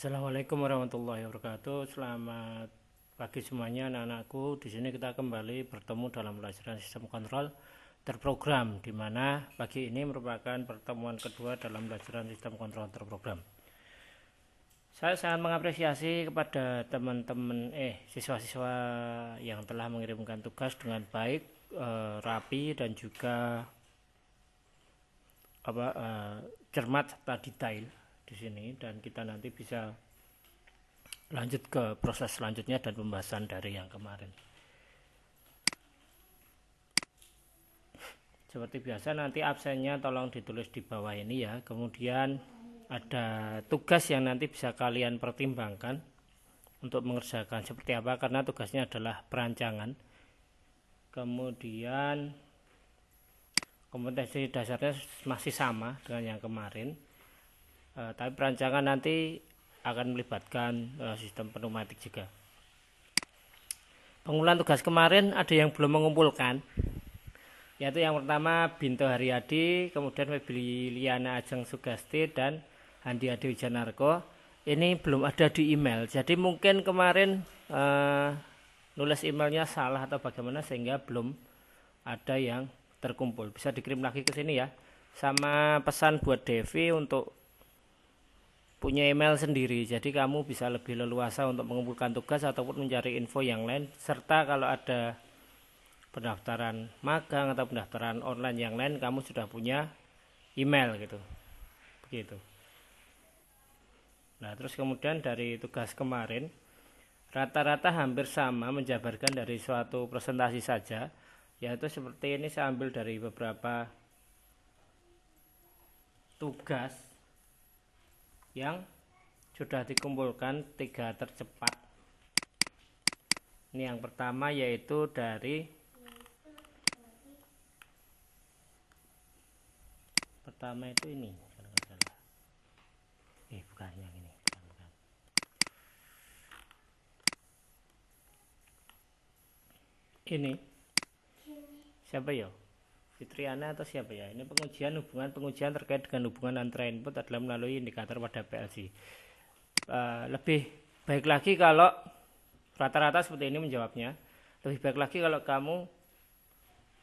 Assalamualaikum warahmatullahi wabarakatuh. Selamat pagi semuanya anak-anakku. Di sini kita kembali bertemu dalam pelajaran sistem kontrol terprogram, di mana pagi ini merupakan pertemuan kedua dalam pelajaran sistem kontrol terprogram. Saya sangat mengapresiasi kepada teman-teman siswa-siswa yang telah mengirimkan tugas dengan baik, rapi dan juga cermat serta detail di sini, dan kita nanti bisa lanjut ke proses selanjutnya dan pembahasan dari yang kemarin. Seperti biasa nanti absennya tolong ditulis di bawah ini ya. Kemudian ada tugas yang nanti bisa kalian pertimbangkan untuk mengerjakan seperti apa, karena tugasnya adalah perancangan. Kemudian kompetensi dasarnya masih sama dengan yang kemarin, tapi perancangan nanti akan melibatkan sistem pneumatik juga. Pengumpulan tugas kemarin ada yang belum mengumpulkan, yaitu yang pertama Binto Haryadi, kemudian Febiliana Ajeng Sugasti, dan Handi Ade Wijanarko. Ini belum ada di email, jadi mungkin kemarin nulis emailnya salah atau bagaimana sehingga belum ada yang terkumpul. Bisa dikirim lagi ke sini ya. Sama pesan buat Devi untuk punya email sendiri, jadi kamu bisa lebih leluasa untuk mengumpulkan tugas ataupun mencari info yang lain, serta kalau ada pendaftaran magang atau pendaftaran online yang lain, kamu sudah punya email gitu, begitu. Nah, terus kemudian dari tugas kemarin rata-rata hampir sama, menjabarkan dari suatu presentasi saja, yaitu seperti ini. Saya ambil dari beberapa tugas yang sudah dikumpulkan 3 tercepat. Ini yang pertama, yaitu dari pertama itu ini kalau nggak salah. Bukan yang ini, bukan. Ini siapa ya? Fitriana atau siapa ya? Ini pengujian terkait dengan hubungan antara input adalah melalui indikator pada PLC. Lebih baik lagi kalau rata-rata seperti ini menjawabnya. Lebih baik lagi kalau kamu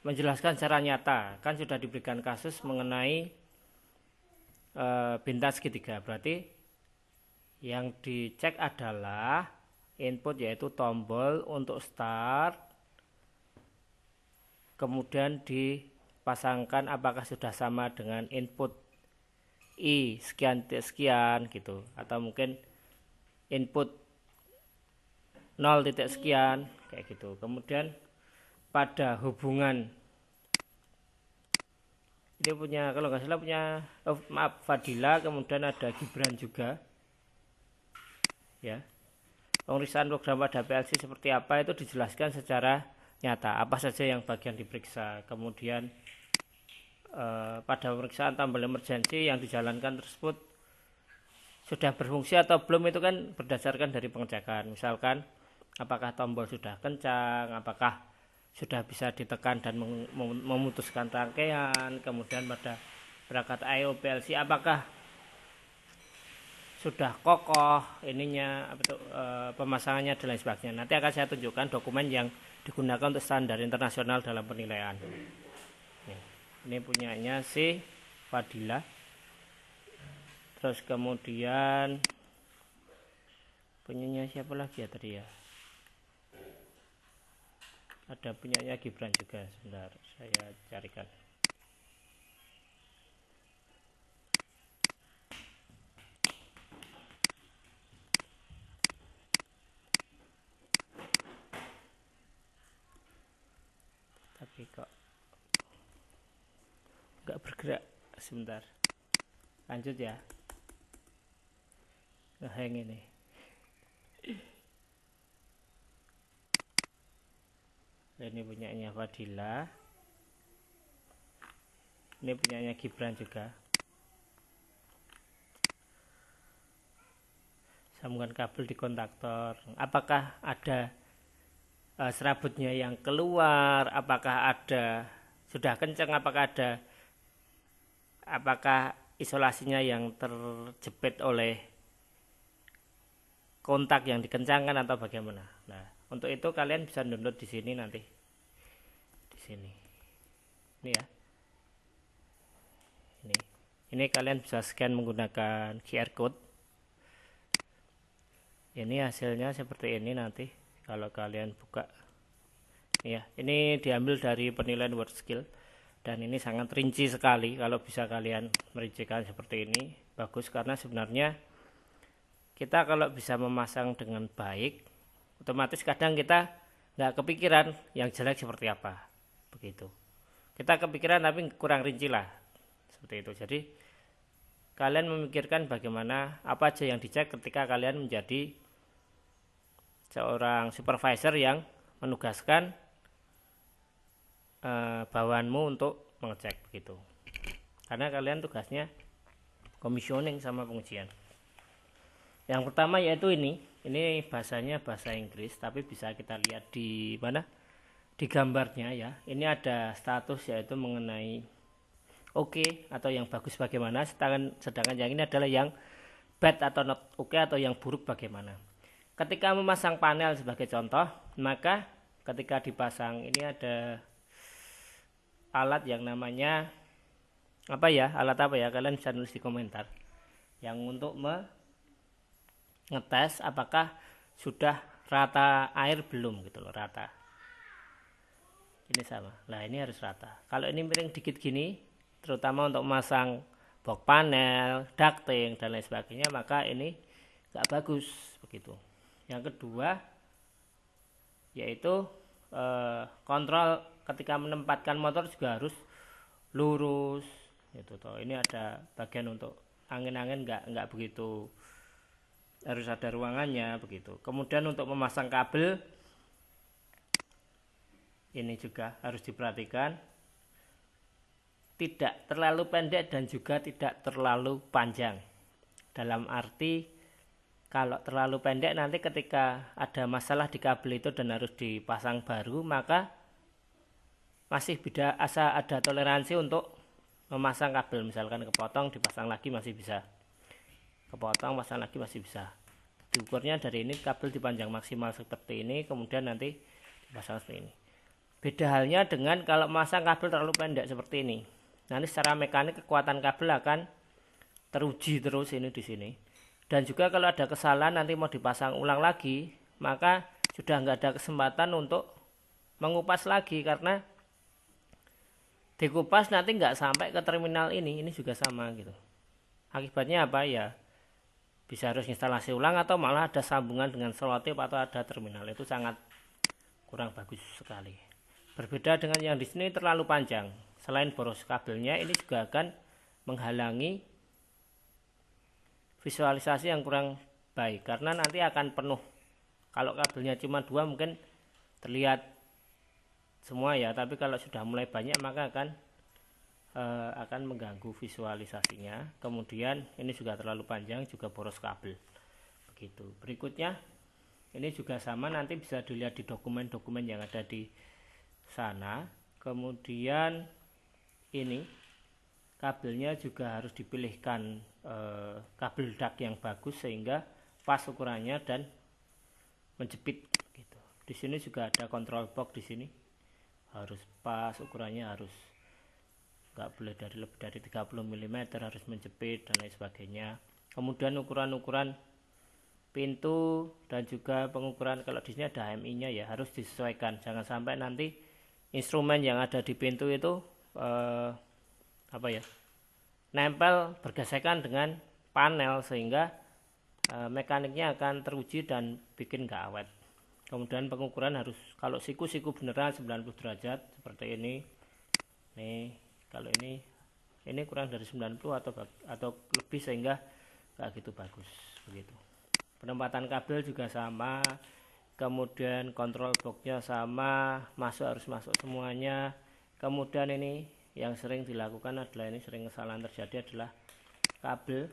menjelaskan secara nyata. Kan sudah diberikan kasus mengenai bintang segitiga. Berarti yang dicek adalah input, yaitu tombol untuk start, kemudian dipasangkan apakah sudah sama dengan input I sekian sekian gitu, atau mungkin input 0 titik sekian kayak gitu. Kemudian pada hubungan ini punya, kalau nggak salah punya Fadila, kemudian ada Gibran juga ya. Pemeriksaan program pada PLC seperti apa itu dijelaskan secara nyata, apa saja yang bagian diperiksa. Kemudian pada pemeriksaan tombol emergency yang dijalankan tersebut sudah berfungsi atau belum, itu kan berdasarkan dari pengecekan. Misalkan apakah tombol sudah kencang, apakah sudah bisa ditekan dan memutuskan rangkaian. Kemudian pada perangkat I/O PLC apakah sudah kokoh ininya, pemasangannya dan lain sebagainya. Nanti akan saya tunjukkan dokumen yang digunakan untuk standar internasional dalam penilaian. Ini punyanya si Fadila. Terus kemudian punyanya siapa lagi ya tadi ya? Ada punyanya Gibran juga. Sebentar, saya carikan. Tapi kok nggak bergerak. Sebentar, lanjut ya. Ngehang ini. Ini punyanya Fadila, ini punyanya Gibran juga. Sambungan kabel di kontaktor, apakah ada serabutnya yang keluar, apakah ada sudah kencang, apakah isolasinya yang terjepit oleh kontak yang dikencangkan atau bagaimana. Nah, untuk itu kalian bisa download di sini nanti. Di sini. Ini ya. Ini kalian bisa scan menggunakan QR code. Ini hasilnya seperti ini nanti kalau kalian buka. Ya, ini diambil dari penilaian WordSkill dan ini sangat rinci sekali. Kalau bisa kalian merincikan seperti ini bagus, karena sebenarnya kita kalau bisa memasang dengan baik, otomatis kadang kita nggak kepikiran yang jelek seperti apa, begitu. Kita kepikiran tapi kurang rinci lah, seperti itu. Jadi kalian memikirkan bagaimana apa aja yang dicek ketika kalian menjadi seorang supervisor yang menugaskan bawahanmu untuk mengecek, begitu. Karena kalian tugasnya commissioning sama pengujian. Yang pertama yaitu ini bahasanya bahasa Inggris, tapi bisa kita lihat di mana, di gambarnya ya. Ini ada status yaitu mengenai oke atau yang bagus bagaimana, sedangkan yang ini adalah yang bad atau not oke atau yang buruk bagaimana. Ketika memasang panel sebagai contoh, maka ketika dipasang ini ada alat yang namanya alat apa ya, kalian bisa nulis di komentar, yang untuk ngetes apakah sudah rata air belum gitu loh, rata. Ini sama. Nah, ini harus rata. Kalau ini miring dikit gini, terutama untuk memasang box panel, ducting dan lain sebagainya, maka ini nggak bagus, begitu. Yang kedua yaitu kontrol ketika menempatkan motor juga harus lurus gitu toh. Ini ada bagian untuk angin-angin nggak begitu, harus ada ruangannya, begitu. Kemudian untuk memasang kabel ini juga harus diperhatikan, tidak terlalu pendek dan juga tidak terlalu panjang. Dalam arti kalau terlalu pendek nanti ketika ada masalah di kabel itu dan harus dipasang baru, maka masih ada toleransi untuk memasang kabel. Misalkan kepotong dipasang lagi masih bisa, kepotong pasang lagi masih bisa. Diukurnya dari ini, kabel dipanjang maksimal seperti ini, kemudian nanti dipasang seperti ini. Beda halnya dengan kalau masang kabel terlalu pendek seperti ini. Nanti secara mekanik kekuatan kabel akan teruji terus ini di sini. Dan juga kalau ada kesalahan nanti mau dipasang ulang lagi, maka sudah nggak ada kesempatan untuk mengupas lagi, karena dikupas nanti nggak sampai ke terminal ini juga sama gitu. Akibatnya apa ya? Bisa harus instalasi ulang atau malah ada sambungan dengan selotip atau ada terminal. Itu sangat kurang bagus sekali. Berbeda dengan yang di sini terlalu panjang. Selain boros kabelnya, ini juga akan menghalangi visualisasi yang kurang baik, karena nanti akan penuh. Kalau kabelnya cuma 2 mungkin terlihat semua ya, tapi kalau sudah mulai banyak maka akan mengganggu visualisasinya. Kemudian ini juga terlalu panjang, juga boros kabel, begitu. Berikutnya ini juga sama, nanti bisa dilihat di dokumen-dokumen yang ada di sana. Kemudian ini kabelnya juga harus dipilihkan kabel dak yang bagus sehingga pas ukurannya dan menjepit gitu. Di sini juga ada control box, di sini harus pas ukurannya, harus nggak boleh lebih dari 30 mm, harus menjepit dan lain sebagainya. Kemudian ukuran-ukuran pintu dan juga pengukuran, kalau di sini ada HMI-nya ya, harus disesuaikan. Jangan sampai nanti instrumen yang ada di pintu itu nempel bergesekan dengan panel sehingga mekaniknya akan teruji dan bikin nggak awet. Kemudian pengukuran harus, kalau siku beneran 90 derajat seperti ini. Nih, kalau ini kurang dari 90 atau lebih sehingga nggak gitu bagus, begitu. Penempatan kabel juga sama, kemudian kontrol boxnya sama, harus masuk semuanya. Kemudian ini yang sering dilakukan adalah, ini sering kesalahan terjadi adalah kabel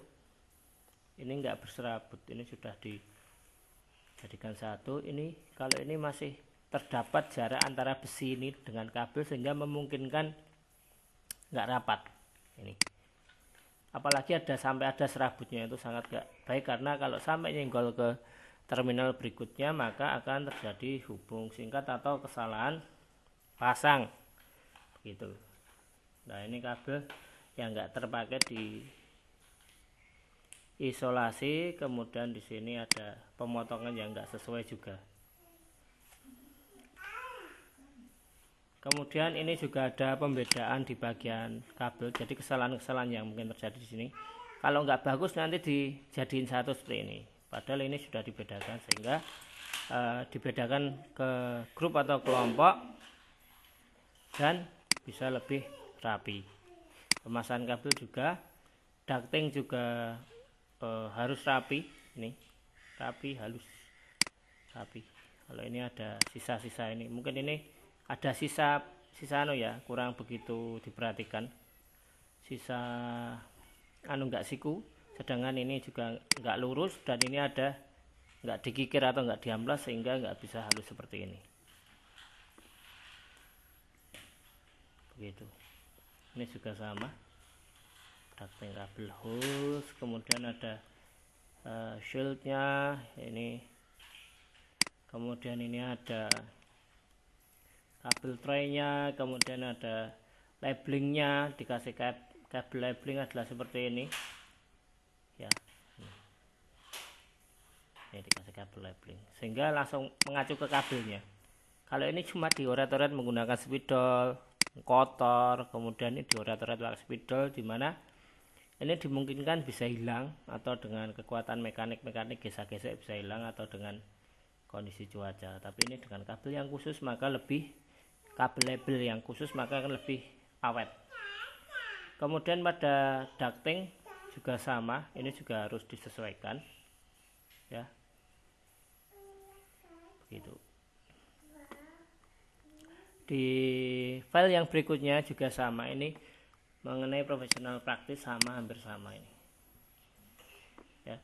ini enggak berserabut. Ini sudah dijadikan satu. Ini kalau ini masih terdapat jarak antara besi ini dengan kabel sehingga memungkinkan enggak rapat ini. Apalagi sampai ada serabutnya, itu sangat enggak baik, karena kalau sampai nyenggol ke terminal berikutnya, maka akan terjadi hubung singkat atau kesalahan pasang begitu. Nah, ini kabel yang enggak terpakai di isolasi, kemudian di sini ada pemotongan yang enggak sesuai juga. Kemudian ini juga ada pembedaan di bagian kabel, jadi kesalahan-kesalahan yang mungkin terjadi di sini. Kalau nggak bagus nanti dijadiin satu seperti ini. Padahal ini sudah dibedakan, sehingga dibedakan ke grup atau kelompok dan bisa lebih rapi. Pemasangan kabel juga, ducting juga harus rapi, ini rapi, halus, rapi. Kalau ini ada sisa-sisa ini, mungkin ini ada sisa ya, kurang begitu diperhatikan, sisa enggak siku, sedangkan ini juga enggak lurus, dan ini ada enggak dikikir atau enggak diamplas, sehingga enggak bisa halus seperti ini begitu. Ini juga sama, ducting kabel hose, kemudian ada shieldnya ini, kemudian ini ada kabel traynya, kemudian ada labelingnya, dikasih kabel labeling adalah seperti ini ya, ini dikasih kabel labeling sehingga langsung mengacu ke kabelnya. Kalau ini cuma dioret-oret menggunakan spidol kotor, kemudian ini dioret-oret pakai spidol, dimana ini dimungkinkan bisa hilang, atau dengan kekuatan mekanik gesek-gesek bisa hilang, atau dengan kondisi cuaca. Tapi ini dengan kabel yang khusus, maka kabel label yang khusus, maka akan lebih awet. Kemudian pada ducting juga sama, ini juga harus disesuaikan ya, begitu. Di file yang berikutnya juga sama, ini mengenai profesional praktis, sama, hampir sama ini ya.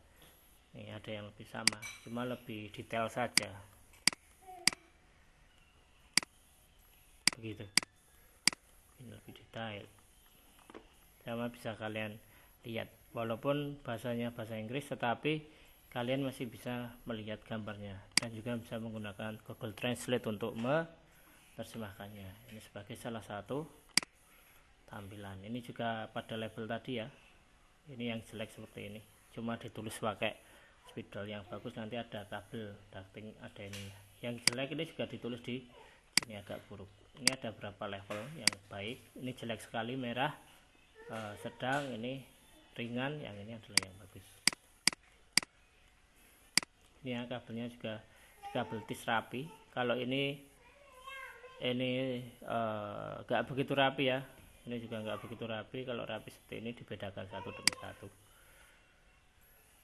Ini ada yang lebih sama, cuma lebih detail saja begitu. Ini lebih detail, sama bisa kalian lihat, walaupun bahasanya bahasa Inggris, tetapi kalian masih bisa melihat gambarnya, dan juga bisa menggunakan Google Translate untuk menerjemahkannya. Ini sebagai salah satu tampilan. Ini juga pada label tadi ya, ini yang jelek seperti ini, cuma ditulis pakai spidol. Yang bagus nanti ada kabel ducting, ada ini. Yang jelek ini juga ditulis di sini agak buruk. Ini ada berapa level yang baik, ini jelek sekali, merah, sedang, ini ringan, yang ini adalah yang bagus. Ini ya, kabelnya juga kabel tis rapi. Kalau ini enggak begitu rapi ya, ini juga enggak begitu rapi. Kalau rapi seperti ini dibedakan satu demi satu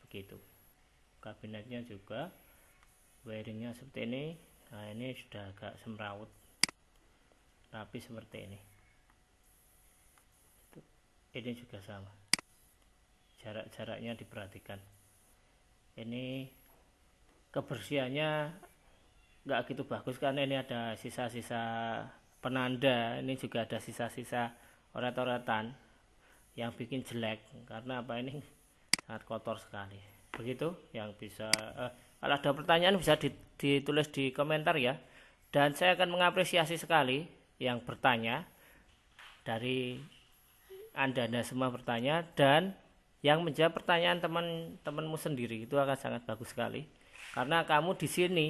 begitu. Kabinetnya juga wiringnya seperti ini. Nah, ini sudah agak semrawut, rapi seperti ini. Ini juga sama, jarak-jaraknya diperhatikan. Ini kebersihannya nggak gitu bagus karena ini ada sisa-sisa penanda, ini juga ada sisa-sisa oret-oretan yang bikin jelek, karena apa, ini sangat kotor sekali begitu. Yang bisa kalau ada pertanyaan bisa ditulis di komentar ya, dan saya akan mengapresiasi sekali yang bertanya, dari anda semua bertanya, dan yang menjawab pertanyaan teman-temanmu sendiri, itu akan sangat bagus sekali, karena kamu di sini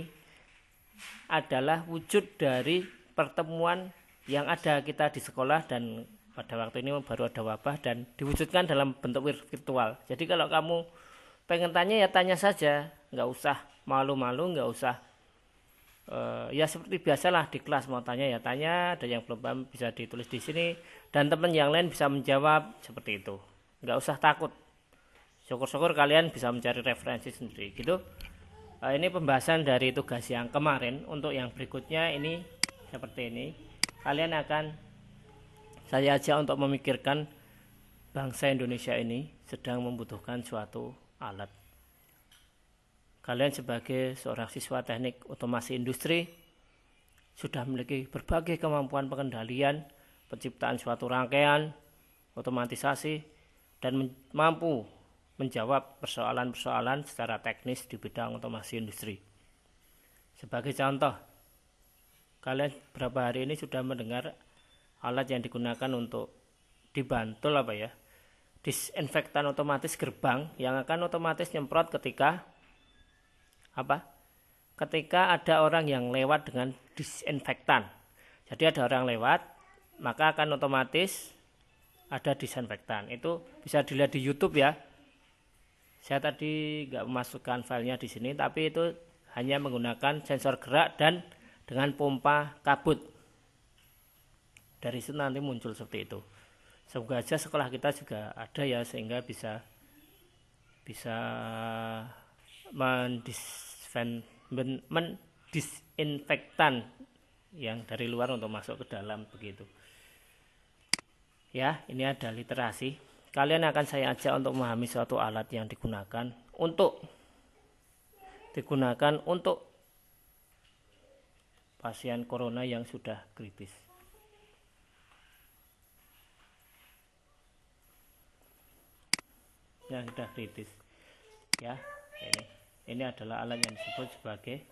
adalah wujud dari pertemuan yang ada kita di sekolah, dan pada waktu ini baru ada wabah dan diwujudkan dalam bentuk virtual. Jadi kalau kamu pengen tanya ya tanya saja, nggak usah malu-malu, nggak usah ya seperti biasalah di kelas, mau tanya ya tanya, ada yang belum paham bisa ditulis di sini, dan teman yang lain bisa menjawab seperti itu, nggak usah takut. Syukur-syukur kalian bisa mencari referensi sendiri gitu. Ini pembahasan dari tugas yang kemarin. Untuk yang berikutnya ini seperti ini, kalian akan saya ajak untuk memikirkan bangsa Indonesia ini sedang membutuhkan suatu alat. Kalian sebagai seorang siswa teknik otomasi industri sudah memiliki berbagai kemampuan pengendalian, penciptaan suatu rangkaian, otomatisasi, dan mampu menjawab persoalan-persoalan secara teknis di bidang otomasi industri. Sebagai contoh, kalian beberapa hari ini sudah mendengar alat yang digunakan untuk dibantul disinfektan otomatis gerbang yang akan otomatis nyemprot ketika ada orang yang lewat dengan disinfektan. Jadi ada orang lewat, maka akan otomatis ada disinfektan. Itu bisa dilihat di YouTube ya. Saya tadi nggak memasukkan filenya di sini, tapi itu hanya menggunakan sensor gerak dan dengan pompa kabut. Dari situ nanti muncul seperti itu. Semoga aja sekolah kita juga ada ya, sehingga bisa mendisinfektan yang dari luar untuk masuk ke dalam begitu. Ya, ini ada literasi. Kalian akan saya ajak untuk memahami suatu alat yang digunakan untuk pasien corona yang sudah kritis. Yang sudah kritis. Ya, ini adalah alat yang disebut sebagai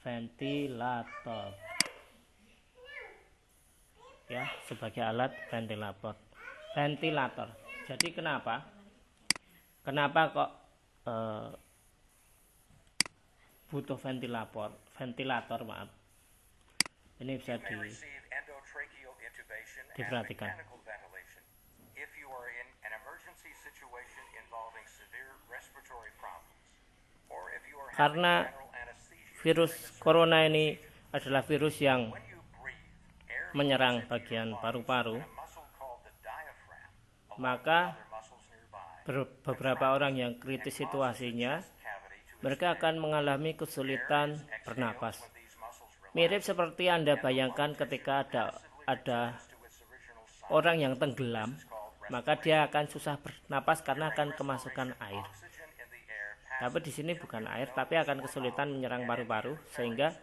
ventilator. Ya, sebagai alat ventilator. Jadi kenapa kok butuh ventilator? Ini bisa diperhatikan. Karena virus corona ini adalah virus yang menyerang bagian paru-paru, maka beberapa orang yang kritis situasinya, mereka akan mengalami kesulitan bernapas. Mirip seperti Anda bayangkan ketika ada orang yang tenggelam, maka dia akan susah bernapas karena akan kemasukan air. Tapi di sini bukan air, tapi akan kesulitan menyerang paru-paru sehingga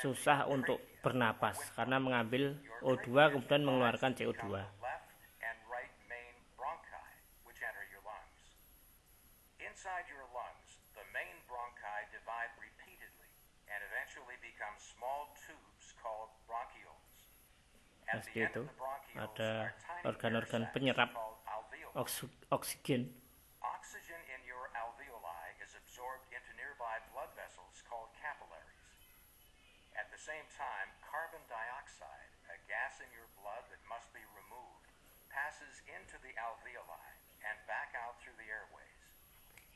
susah untuk bernapas karena mengambil O2 kemudian mengeluarkan CO2. Inside your lungs, the main bronchi divide repeatedly and eventually become small tubes called bronchioles. At the end of the bronchioles ada organ-organ penyerap oksigen. Oxygen in your alveoli is absorbed into nearby blood vessels called capillaries. At the same time, carbon dioxide, a gas in your blood that must be removed, passes into the alveoli and back out through the airways.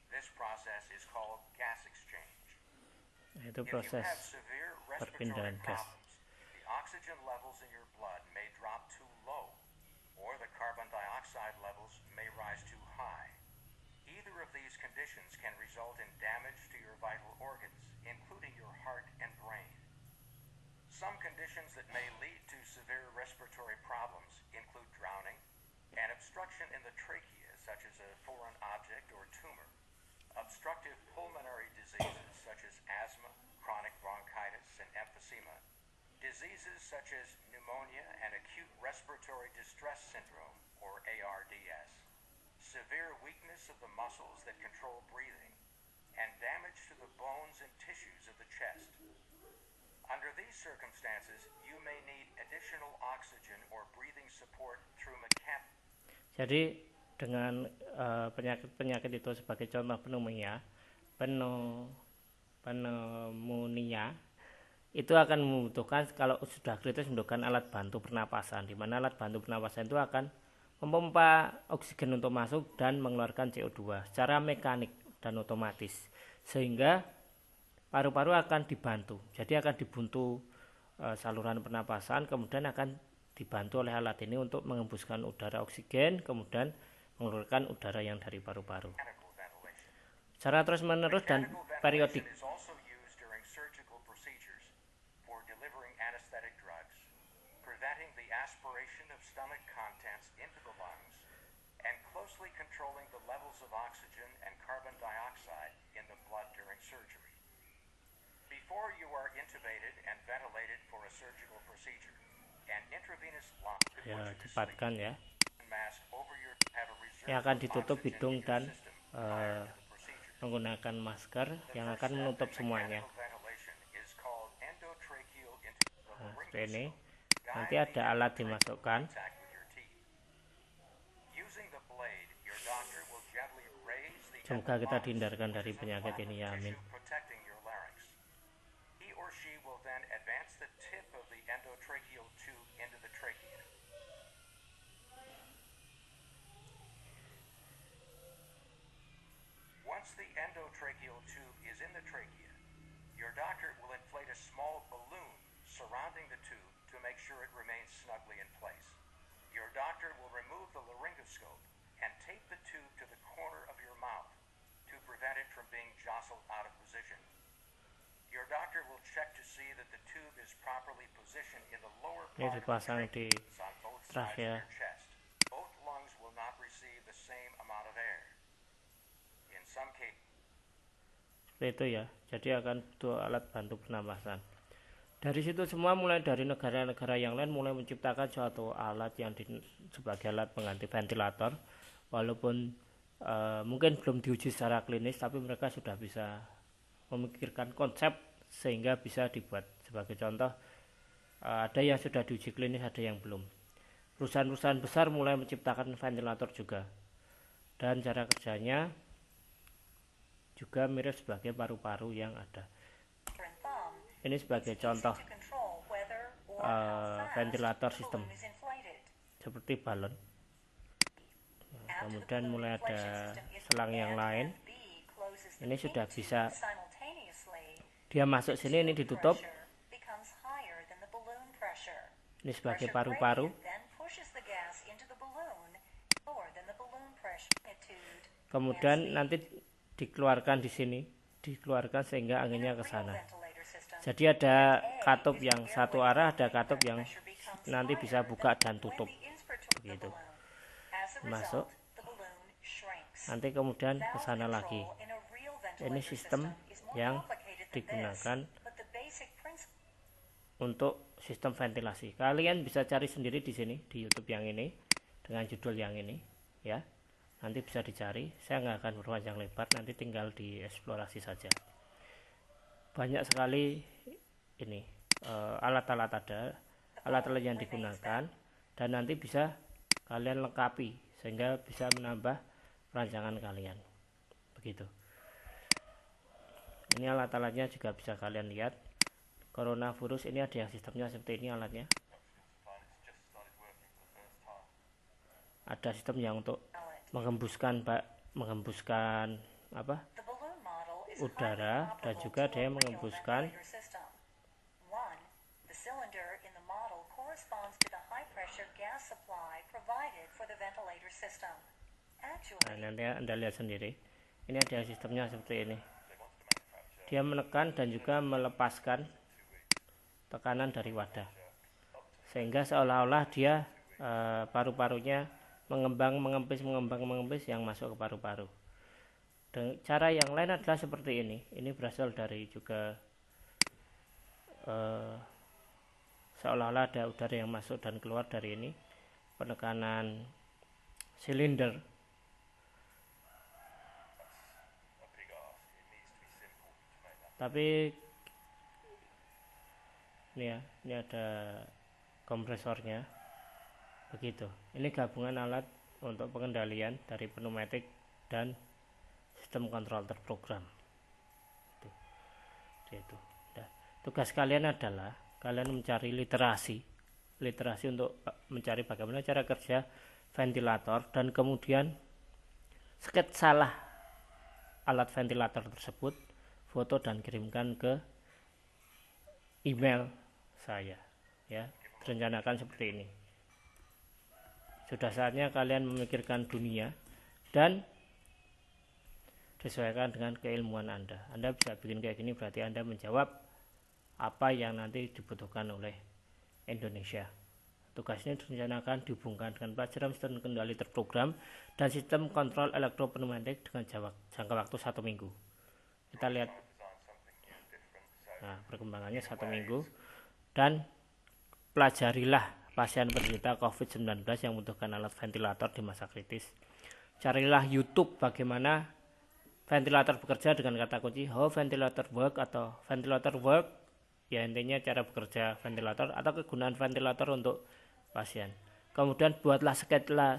This process is called gas exchange. Itu proses perpindahan gas. The oxygen levels in your blood may drop too low, or the carbon dioxide levels may rise too high. Either of these conditions can result in damage to your vital organs, including your heart and brain. Some conditions that may lead to severe respiratory problems include drowning and obstruction in the trachea, such as a foreign object or tumor. Obstructive pulmonary diseases such as asthma, chronic bronchitis, and emphysema. Diseases such as pneumonia and acute respiratory distress syndrome, or ARDS. Severe weakness of the muscles that control breathing, and damage to the bones and tissues of the chest. Under these circumstances, you may need additional oxygen or breathing support through mechanical. Jadi dengan penyakit itu sebagai contoh pneumonia itu akan membutuhkan, kalau sudah kritis, membutuhkan alat bantu pernapasan, di mana alat bantu pernapasan itu akan memompa oksigen untuk masuk dan mengeluarkan CO2 secara mekanik dan otomatis, sehingga paru-paru akan dibantu. Jadi akan dibuntu saluran pernapasan, kemudian akan dibantu oleh alat ini untuk mengembuskan udara oksigen, kemudian mengeluarkan udara yang dari paru-paru. Secara terus-menerus dan periodik. Before you are intubated and ventilated for a surgical procedure, an intravenous line cepatkan ya. yang akan ditutup hidung dan menggunakan masker yang akan menutup semuanya. Nah, seperti ini. Nanti ada alat dimasukkan. Semoga kita dihindarkan dari penyakit ini, ya amin. Once the endotracheal tube is in the trachea, your doctor will inflate a small balloon surrounding the tube to make sure it remains snugly in place. Your doctor will remove the laryngoscope and tape the tube to the corner of your mouth to prevent it from being jostled out of position. Your doctor will check to see that the tube is properly positioned in the lower part of the Dipasang di trachea on both sides of trachea. your chest. Both lungs will not receive the same amount of air. In some cases, Seperti itu ya. Jadi akan butuh alat bantu pernapasan. Dari situ semua, mulai dari negara-negara yang lain mulai menciptakan suatu alat yang sebagai alat pengganti ventilator, walaupun mungkin belum diuji secara klinis, tapi mereka sudah bisa memikirkan konsep sehingga bisa dibuat. Sebagai contoh, ada yang sudah diuji klinis, ada yang belum. Perusahaan-perusahaan besar mulai menciptakan ventilator juga, dan cara kerjanya juga mirip sebagai paru-paru yang ada. Ini sebagai contoh ventilator sistem seperti balon. Nah, kemudian mulai ada selang yang lain. Ini sudah bisa, dia masuk sini, ini ditutup. Ini sebagai paru-paru. Kemudian nanti dikeluarkan di sini, dikeluarkan sehingga anginnya ke sana. Jadi ada katup yang satu arah, ada katup yang nanti bisa buka dan tutup, begitu. Masuk, nanti kemudian ke sana lagi. Ini sistem yang digunakan untuk sistem ventilasi. Kalian bisa cari sendiri di sini, di YouTube yang ini, dengan judul yang ini, ya. Nanti bisa dicari. Saya nggak akan berpanjang lebar, nanti tinggal dieksplorasi saja. Banyak sekali ini alat-alat, ada alat-alat yang digunakan, dan nanti bisa kalian lengkapi sehingga bisa menambah perancangan kalian, begitu. Ini alat-alatnya juga bisa kalian lihat. Coronavirus ini ada yang sistemnya seperti ini alatnya. Ada sistem yang untuk menghembuskan udara, dan juga ada yang menghembuskan nah, nanti Anda lihat sendiri. Ini ada yang sistemnya seperti ini. Dia menekan dan juga melepaskan tekanan dari wadah, sehingga seolah-olah dia paru-parunya mengempis yang masuk ke paru-paru. Dan cara yang lain adalah seperti ini. Ini berasal dari juga seolah-olah ada udara yang masuk dan keluar dari ini, penekanan silinder. Tapi ini ya, ini ada kompresornya, begitu. Ini gabungan alat untuk pengendalian dari pneumatik dan sistem kontrol terprogram. Itu. Nah, tugas kalian adalah kalian mencari literasi untuk mencari bagaimana cara kerja ventilator, dan kemudian sketsalah alat ventilator tersebut, foto dan kirimkan ke email saya, ya. Rencanakan seperti ini. Sudah saatnya kalian memikirkan dunia dan disesuaikan dengan keilmuan Anda. Anda bisa bikin kayak gini, berarti Anda menjawab apa yang nanti dibutuhkan oleh Indonesia. Tugas ini direncanakan dihubungkan dengan pelajaran sistem kendali terprogram dan sistem kontrol elektropneumatik dengan jangka waktu 1 minggu. Kita lihat perkembangannya 1 minggu, dan pelajarilah pasien penderita COVID-19 yang membutuhkan alat ventilator di masa kritis. carilah YouTube bagaimana ventilator bekerja dengan kata kunci how ventilator work atau ventilator work, ya intinya cara bekerja ventilator atau kegunaan ventilator untuk pasien. Kemudian buatlah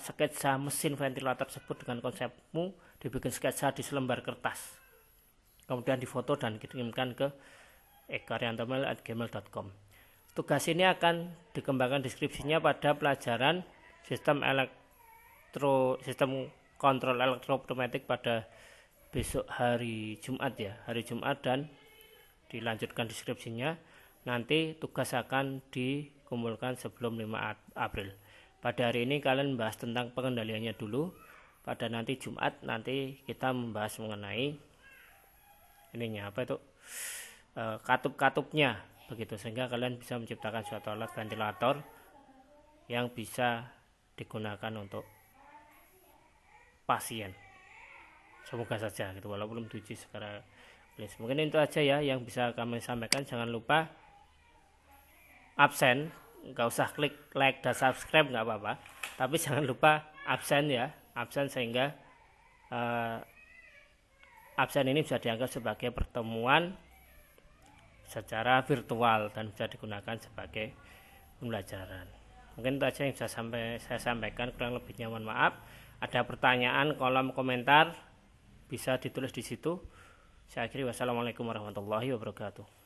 sketsa mesin ventilator tersebut dengan konsepmu, dibikin sketsa di selembar kertas. Kemudian difoto dan dikirimkan ke eka.riantomel@gmail.com. Tugas ini akan dikembangkan deskripsinya pada pelajaran sistem kontrol elektromatik pada besok hari Jumat ya, hari Jumat, dan dilanjutkan deskripsinya. Nanti tugas akan dikumpulkan sebelum 5 April. Pada hari ini kalian membahas tentang pengendaliannya dulu. Pada nanti Jumat nanti kita membahas mengenai ininya apa itu katup-katupnya begitu, sehingga kalian bisa menciptakan suatu alat ventilator yang bisa digunakan untuk pasien. Semoga saja gitu, walaupun belum diuji secara klinis. Mungkin itu aja ya yang bisa kami sampaikan. Jangan lupa absen, nggak usah klik like dan subscribe nggak apa-apa, tapi jangan lupa absen ya, absen, sehingga absen ini bisa dianggap sebagai pertemuan secara virtual dan bisa digunakan sebagai pembelajaran. Mungkin itu aja yang bisa saya sampaikan, kurang lebihnya mohon maaf. Ada pertanyaan, kolom komentar bisa ditulis di situ. Saya akhiri, wassalamualaikum warahmatullahi wabarakatuh.